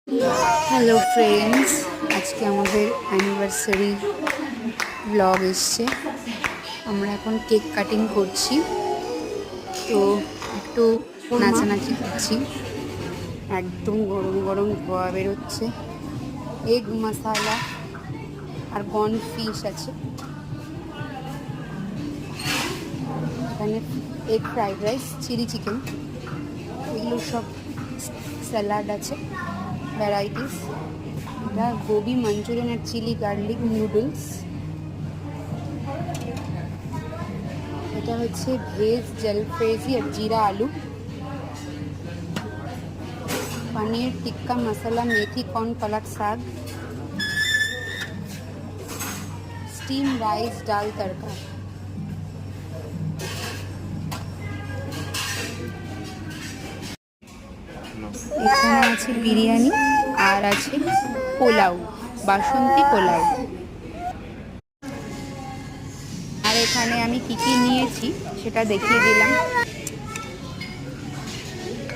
Hello friends, আজকে আমাদের anniversary blog এসছে। আমরা এখন কেক কাটিং করছি, তো একটু নাচানাচি করছি। একদম গরম গরম ধোয়া বেরোচ্ছে। এগ মশালা আর গন ফিশ আছে এখানে, egg fried rice, chilli chicken, এগুলো সব স্যালাড আছে, ভ্যারাইটিস। এটা গোবি মাঞ্চুরিয়ান আর চিলি গার্লিক নুডলস। এটা হচ্ছে ভেজ জলফ্রেজি আর jeera aloo. Paneer tikka masala, methi corn palak saag, steam rice, डाल तड़का। এখানে আছে বিরিয়ানি আর আছে পোলাও, বাসন্তী পোলাও। আর এখানে আমি কি কি নিয়েছি সেটা দেখিয়ে দিলাম।